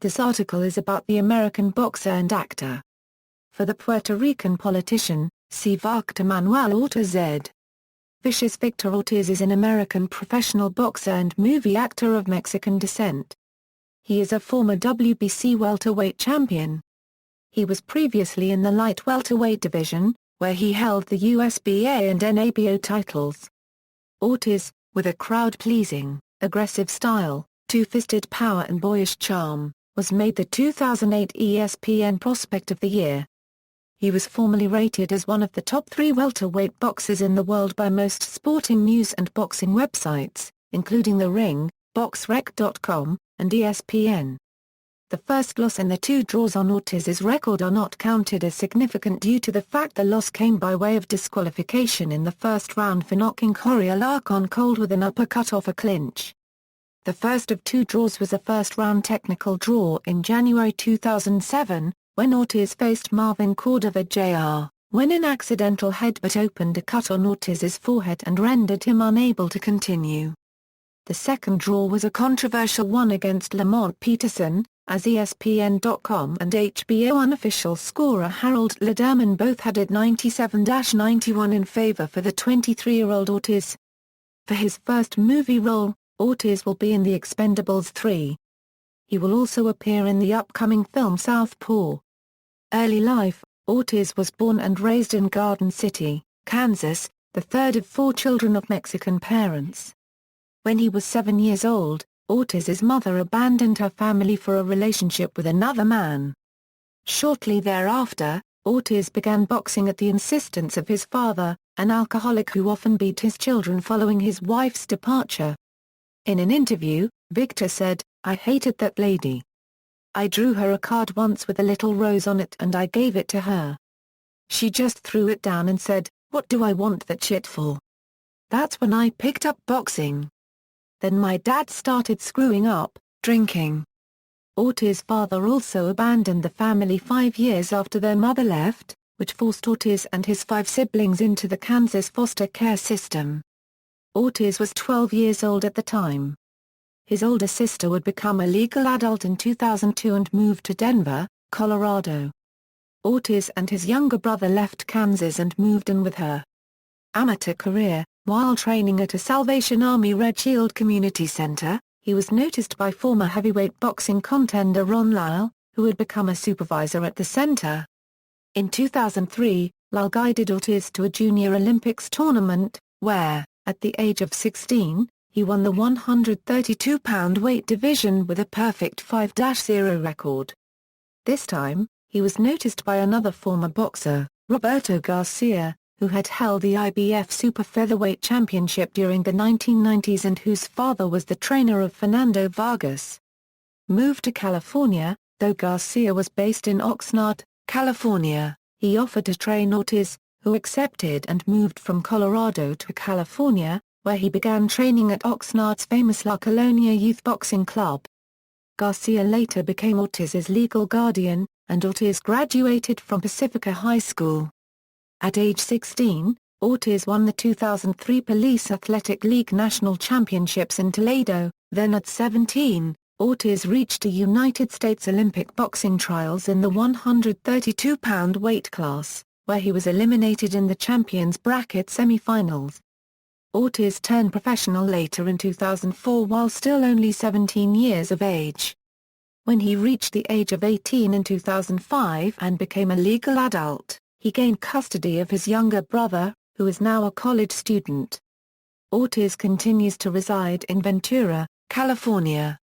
This article is about the American boxer and actor. For the Puerto Rican politician, see Victor Manuel Ortiz. Vicious Victor Ortiz is an American professional boxer and movie actor of Mexican descent. He is a former WBC welterweight champion. He was previously in the light welterweight division, where he held the USBA and NABO titles. Ortiz, with a crowd-pleasing, aggressive style, two-fisted power and boyish charm, was made the 2008 ESPN Prospect of the Year. He was formerly rated as one of the top 3 welterweight boxers in the world by most sporting news and boxing websites, including The Ring, BoxRec.com, and ESPN. The first loss and the 2 draws on Ortiz's record are not counted as significant due to the fact the loss came by way of disqualification in the first round for knocking Corey Alarcon cold with an uppercut off a clinch. The first of 2 draws was a first-round technical draw in January 2007, when Ortiz faced Marvin Cordova Jr., when an accidental headbutt opened a cut on Ortiz's forehead and rendered him unable to continue. The second draw was a controversial one against Lamont Peterson, as ESPN.com and HBO unofficial scorer Harold Lederman both had it 97-91 in favor for the 23-year-old Ortiz. For his first movie role, Ortiz will be in The Expendables 3. He will also appear in the upcoming film Southpaw. Early life: Ortiz was born and raised in Garden City, Kansas, the third of 4 children of Mexican parents. When he was 7 years old, Ortiz's mother abandoned her family for a relationship with another man. Shortly thereafter, Ortiz began boxing at the insistence of his father, an alcoholic who often beat his children following his wife's departure. In an interview, Victor said, "I hated that lady. I drew her a card once with a little rose on it and I gave it to her. She just threw it down and said, 'What do I want that shit for?' That's when I picked up boxing. Then my dad started screwing up, drinking." Ortiz's father also abandoned the family 5 years after their mother left, which forced Ortiz and his 5 siblings into the Kansas foster care system. Ortiz was 12 years old at the time. His older sister would become a legal adult in 2002 and moved to Denver, Colorado. Ortiz and his younger brother left Kansas and moved in with her. Amateur career: while training at a Salvation Army Red Shield Community Center, he was noticed by former heavyweight boxing contender Ron Lyle, who had become a supervisor at the center. In 2003, Lyle guided Ortiz to a Junior Olympics tournament, where, at the age of 16, he won the 132-pound weight division with a perfect 5-0 record. This time, he was noticed by another former boxer, Roberto Garcia, who had held the IBF Super Featherweight Championship during the 1990s and whose father was the trainer of Fernando Vargas. Moved to California: though Garcia was based in Oxnard, California, he offered to train Ortiz, who accepted and moved from Colorado to California, where he began training at Oxnard's famous La Colonia Youth Boxing Club. Garcia later became Ortiz's legal guardian, and Ortiz graduated from Pacifica High School. At age 16, Ortiz won the 2003 Police Athletic League National Championships in Toledo. Then at 17, Ortiz reached the United States Olympic boxing trials in the 132-pound weight class, where he was eliminated in the champions bracket semi-finals. Ortiz turned professional later in 2004 while still only 17 years of age. When he reached the age of 18 in 2005 and became a legal adult, he gained custody of his younger brother, who is now a college student. Ortiz continues to reside in Ventura, California.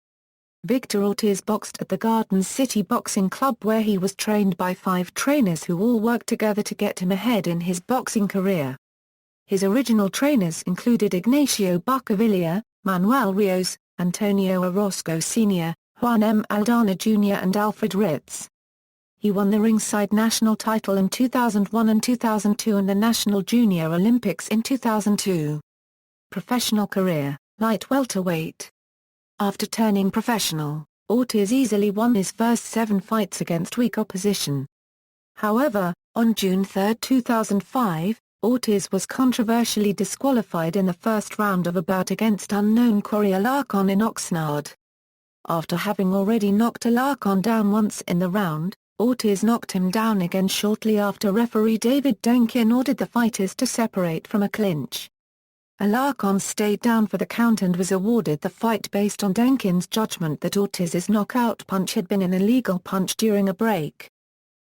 Victor Ortiz boxed at the Garden City Boxing Club, where he was trained by 5 trainers who all worked together to get him ahead in his boxing career. His original trainers included Ignacio Barcavilla, Manuel Rios, Antonio Orozco Sr., Juan M. Aldana Jr. and Alfred Ritz. He won the ringside national title in 2001 and 2002 and the National Junior Olympics in 2002. Professional career: light welterweight. After turning professional, Ortiz easily won his first 7 fights against weak opposition. However, on June 3, 2005, Ortiz was controversially disqualified in the first round of a bout against unknown Corey Alarcon in Oxnard. After having already knocked Alarcon down once in the round, Ortiz knocked him down again shortly after referee David Denkin ordered the fighters to separate from a clinch. Alarcon stayed down for the count and was awarded the fight based on Denkin's judgment that Ortiz's knockout punch had been an illegal punch during a break.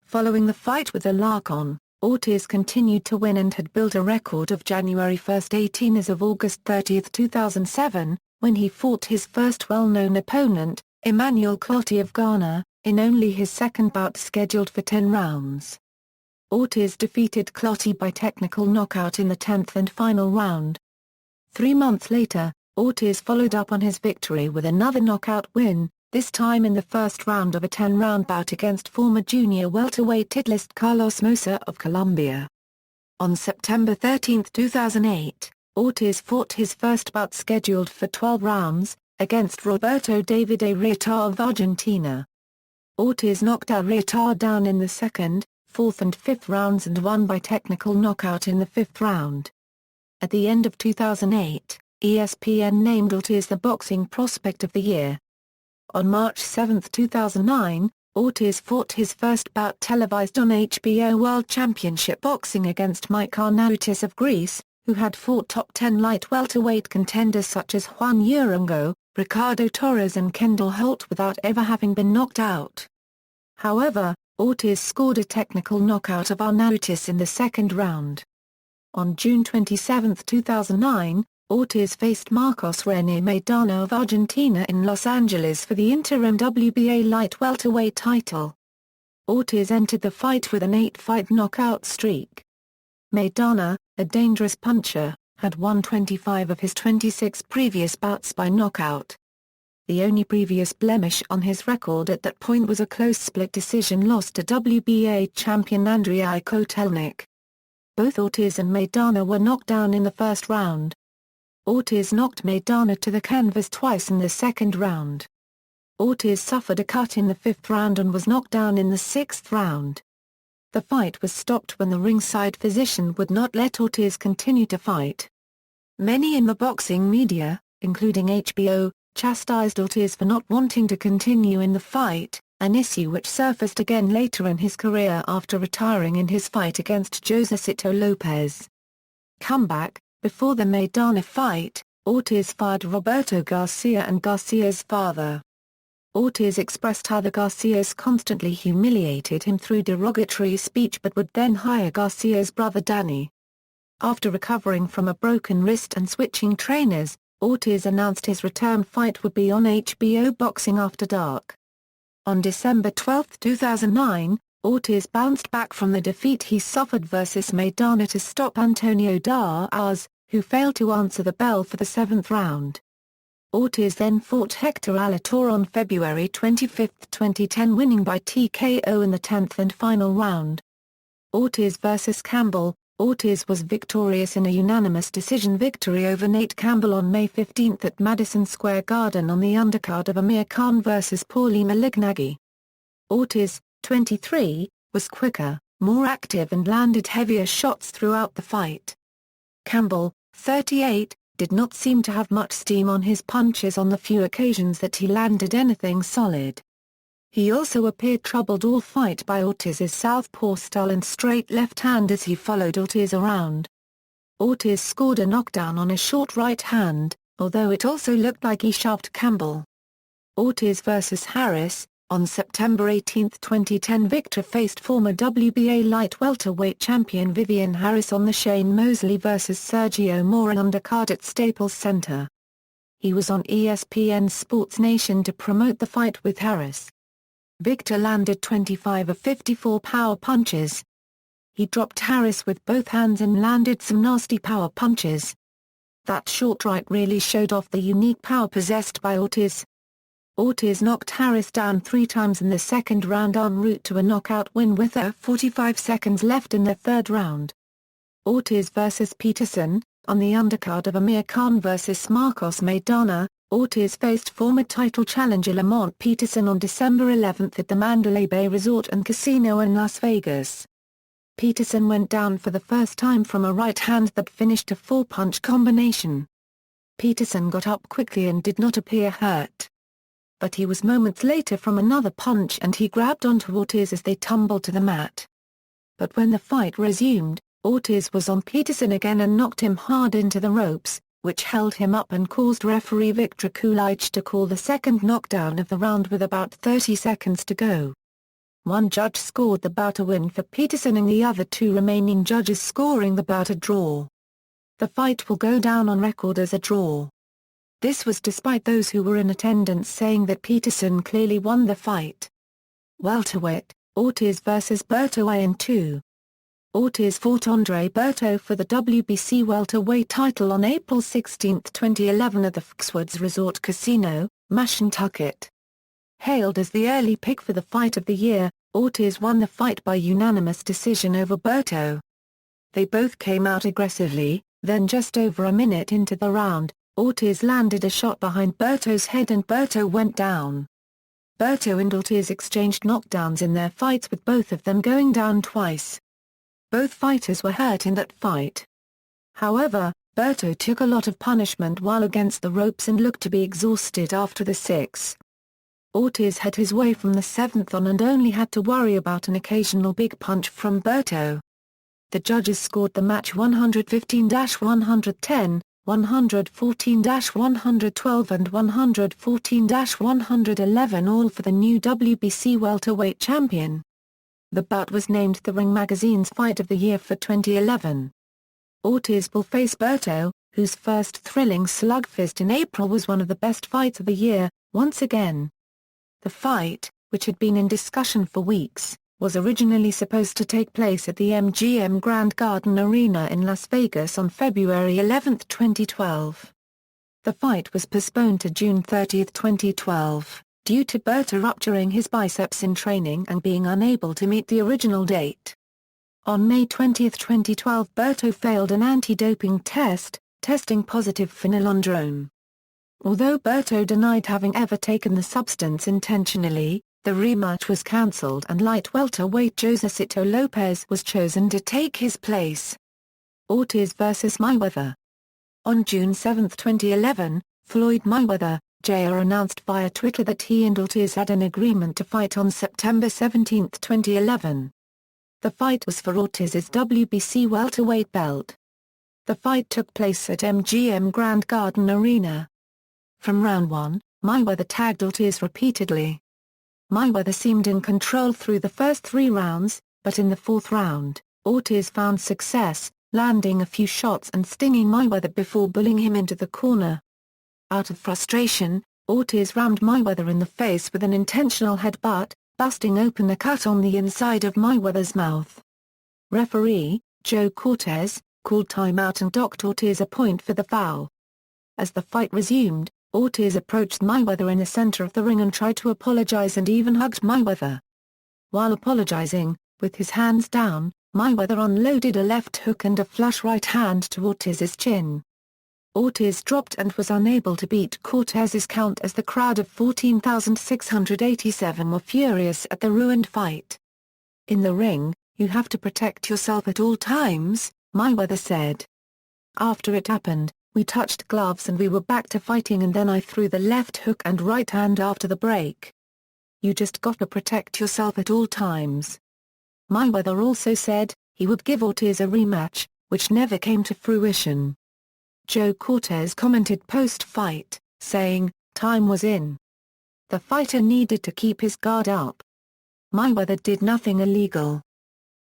Following the fight with Alarcon, Ortiz continued to win and had built a record of January 1, 18 as of August 30, 2007, when he fought his first well-known opponent, Emmanuel Clottey of Ghana, in only his second bout scheduled for 10 rounds. Ortiz defeated Clottey by technical knockout in the 10th and final round. 3 months later, Ortiz followed up on his victory with another knockout win, this time in the first round of a 10-round bout against former junior welterweight titleist Carlos Mosa of Colombia. On September 13, 2008, Ortiz fought his first bout scheduled for 12 rounds, against Roberto David Arrieta of Argentina. Ortiz knocked Arrieta down in the 2nd, 4th and 5th rounds and won by technical knockout in the 5th round. At the end of 2008, ESPN named Ortiz the Boxing Prospect of the Year. On March 7, 2009, Ortiz fought his first bout televised on HBO World Championship Boxing against Mike Arnautis of Greece, who had fought top 10 light welterweight contenders such as Juan Urango, Ricardo Torres and Kendall Holt without ever having been knocked out. However, Ortiz scored a technical knockout of Arnautis in the 2nd round. On June 27, 2009, Ortiz faced Marcos René Maidana of Argentina in Los Angeles for the interim WBA light welterweight title. Ortiz entered the fight with an 8-fight knockout streak. Maidana, a dangerous puncher, had won 25 of his 26 previous bouts by knockout. The only previous blemish on his record at that point was a close split decision loss to WBA champion Andrei Kotelnik. Both Ortiz and Maidana were knocked down in the first round. Ortiz knocked Maidana to the canvas twice in the 2nd round. Ortiz suffered a cut in the 5th round and was knocked down in the 6th round. The fight was stopped when the ringside physician would not let Ortiz continue to fight. Many in the boxing media, including HBO, chastised Ortiz for not wanting to continue in the fight, an issue which surfaced again later in his career after retiring in his fight against Josesito Lopez. Comeback: before the Maidana fight, Ortiz fired Roberto Garcia and Garcia's father. Ortiz expressed how the Garcias constantly humiliated him through derogatory speech but would then hire Garcia's brother Danny. After recovering from a broken wrist and switching trainers, Ortiz announced his return fight would be on HBO Boxing After Dark. On December 12, 2009, Ortiz bounced back from the defeat he suffered versus Maidana to stop Antonio Diaz, who failed to answer the bell for the 7th round. Ortiz then fought Hector Alator on February 25, 2010, winning by TKO in the 10th and final round. Ortiz vs. Campbell: Ortiz was victorious in a unanimous decision victory over Nate Campbell on May 15 at Madison Square Garden on the undercard of Amir Khan vs. Paulie Malignaggi. Ortiz, 23, was quicker, more active and landed heavier shots throughout the fight. Campbell, 38, did not seem to have much steam on his punches on the few occasions that he landed anything solid. He also appeared troubled all fight by Ortiz's southpaw style and straight left hand as he followed Ortiz around. Ortiz scored a knockdown on a short right hand, although it also looked like he shoved Campbell. Ortiz vs. Harris: on September 18, 2010, Victor faced former WBA light welterweight champion Vivian Harris on the Shane Mosley vs. Sergio Mora undercard at Staples Center. He was on ESPN Sports Nation to promote the fight with Harris. Victor landed 25 of 54 power punches. He dropped Harris with both hands and landed some nasty power punches. That short right really showed off the unique power possessed by Ortiz. Ortiz knocked Harris down 3 times in the 2nd round en route to a knockout win with 45 seconds left in the 3rd round. Ortiz vs. Peterson: on the undercard of Amir Khan vs. Marcos Maidana, Ortiz faced former title challenger Lamont Peterson on December 11 at the Mandalay Bay Resort and Casino in Las Vegas. Peterson went down for the first time from a right hand that finished a 4-punch combination. Peterson got up quickly and did not appear hurt. but he was moments later from another punch and he grabbed onto Ortiz as they tumbled to the mat. But when the fight resumed, Ortiz was on Peterson again and knocked him hard into the ropes, which held him up and caused referee Viktor Kulich to call the second knockdown of the round with about 30 seconds to go. One judge scored the bout a win for Peterson and the other two remaining judges scoring the bout a draw. The fight will go down on record as a draw. This was despite those who were in attendance saying that Peterson clearly won the fight. Welterweight, Ortiz vs. Berto in 2. Ortiz fought Andre Berto for the WBC welterweight title on April 16, 2011 at the Foxwoods Resort Casino, Mashantucket. Hailed as the early pick for the fight of the year, Ortiz won the fight by unanimous decision over Berto. They both came out aggressively, then just over a minute into the round, Ortiz landed a shot behind Berto's head and Berto went down. Berto and Ortiz exchanged knockdowns in their fights with both of them going down twice. Both fighters were hurt in that fight. However, Berto took a lot of punishment while against the ropes and looked to be exhausted after the 6. Ortiz had his way from the 7th on and only had to worry about an occasional big punch from Berto. The judges scored the match 115-110, 114-112 and 114-111 all for the new WBC welterweight champion. The bout was named the Ring Magazine's Fight of the Year for 2011. Ortiz will face Berto, whose first thrilling slugfest in April was one of the best fights of the year, once again. The fight, which had been in discussion for weeks, was originally supposed to take place at the MGM Grand Garden Arena in Las Vegas on February 11, 2012. The fight was postponed to June 30, 2012, due to Berto rupturing his biceps in training and being unable to meet the original date. On May 20, 2012 Berto failed an anti-doping test, testing positive for naltrexone. Although Berto denied having ever taken the substance intentionally, the rematch was cancelled and light welterweight Josesito Lopez was chosen to take his place. Ortiz vs. Mayweather. On June 7, 2011, Floyd Mayweather, Jr. announced via Twitter that he and Ortiz had an agreement to fight on September 17, 2011. The fight was for Ortiz's WBC welterweight belt. The fight took place at MGM Grand Garden Arena. From round 1, Mayweather tagged Ortiz repeatedly. Mayweather seemed in control through the first 3 rounds, but in the 4th round, Ortiz found success, landing a few shots and stinging Mayweather before bullying him into the corner. Out of frustration, Ortiz rammed Mayweather in the face with an intentional headbutt, busting open a cut on the inside of Mayweather's mouth. Referee, Joe Cortez, called timeout and docked Ortiz a point for the foul. As the fight resumed, Ortiz approached Mayweather in the center of the ring and tried to apologize and even hugged Mayweather. While apologizing, with his hands down, Mayweather unloaded a left hook and a flush right hand to Ortiz's chin. Ortiz dropped and was unable to beat Cortez's count as the crowd of 14,687 were furious at the ruined fight. "In the ring, you have to protect yourself at all times," Mayweather said. "After it happened, we touched gloves and we were back to fighting and then I threw the left hook and right hand after the break. You just gotta protect yourself at all times." Mayweather also said, he would give Ortiz a rematch, which never came to fruition. Joe Cortez commented post-fight, saying, "Time was in. The fighter needed to keep his guard up. Mayweather did nothing illegal."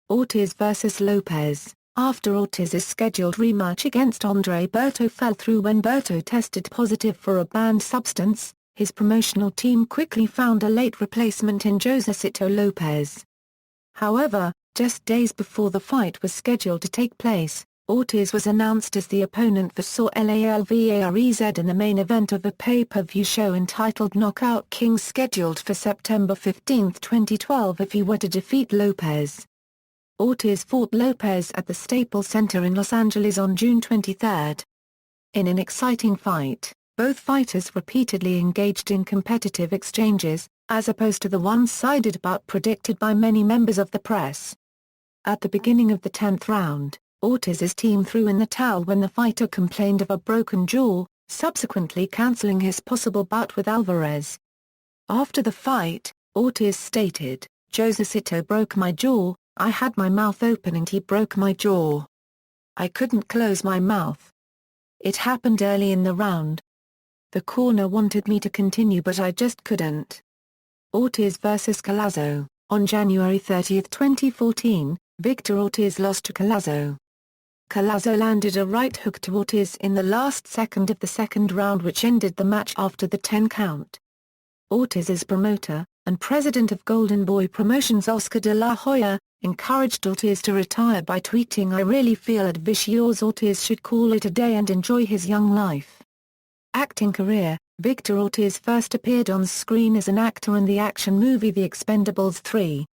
Ortiz vs. Lopez. After Ortiz's scheduled rematch against Andre Berto fell through when Berto tested positive for a banned substance, his promotional team quickly found a late replacement in Josesito Lopez. However, just days before the fight was scheduled to take place, Ortiz was announced as the opponent for Saul Alvarez in the main event of a pay-per-view show entitled Knockout King scheduled for September 15, 2012 if he were to defeat Lopez. Ortiz fought Lopez at the Staples Center in Los Angeles on June 23. In an exciting fight, both fighters repeatedly engaged in competitive exchanges, as opposed to the one-sided bout predicted by many members of the press. At the beginning of the 10th round, Ortiz's team threw in the towel when the fighter complained of a broken jaw, subsequently cancelling his possible bout with Alvarez. After the fight, Ortiz stated, "Josecito broke my jaw, I had my mouth open and he broke my jaw. I couldn't close my mouth. It happened early in the round. The corner wanted me to continue but I just couldn't." Ortiz vs. Collazo. On January 30, 2014, Victor Ortiz lost to Collazo. Collazo landed a right hook to Ortiz in the last second of the second round which ended the match after the 10 count. Ortiz's promoter, and president of Golden Boy Promotions Oscar de la Hoya, encouraged Ortiz to retire by tweeting, "I really feel at Vicious Ortiz should call it a day and enjoy his young life." Acting career. Victor Ortiz first appeared on screen as an actor in the action movie The Expendables 3.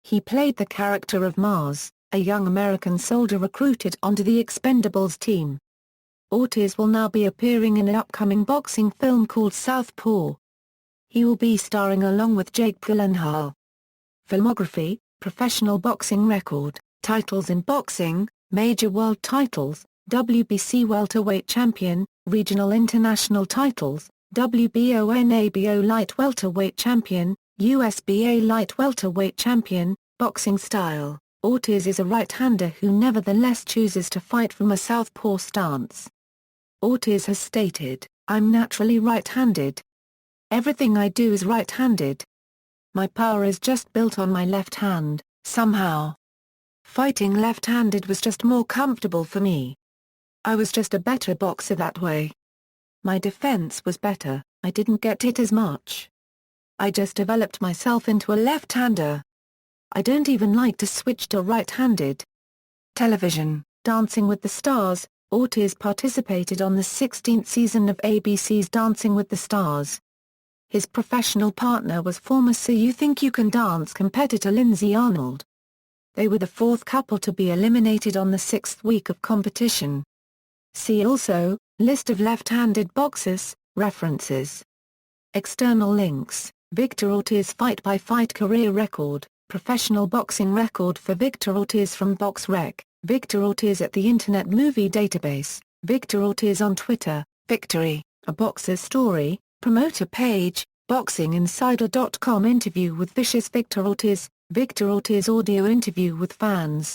He played the character of Mars, a young American soldier recruited onto the Expendables team. Ortiz will now be appearing in an upcoming boxing film called Southpaw. He will be starring along with Jake Gyllenhaal. Filmography, professional boxing record, titles in boxing, major world titles, WBC welterweight champion, regional international titles, WBO NABO light welterweight champion, USBA light welterweight champion. Boxing style. Ortiz is a right-hander who nevertheless chooses to fight from a southpaw stance. Ortiz has stated, "I'm naturally right-handed. Everything I do is right-handed. My power is just built on my left hand, somehow. Fighting left-handed was just more comfortable for me. I was just a better boxer that way. My defense was better, I didn't get hit as much. I just developed myself into a left-hander. I don't even like to switch to right-handed." Television. Dancing with the Stars. Ortiz participated on the 16th season of ABC's Dancing with the Stars. His professional partner was former So You Think You Can Dance competitor Lindsay Arnold. They were the fourth couple to be eliminated on the sixth week of competition. See also, List of left-handed boxers, references. External links, Victor Ortiz fight-by-fight career record, professional boxing record for Victor Ortiz from BoxRec, Victor Ortiz at the Internet Movie Database, Victor Ortiz on Twitter, Victory, A Boxer's Story, promoter page, BoxingInsider.com interview with Vicious Victor Ortiz audio interview with fans.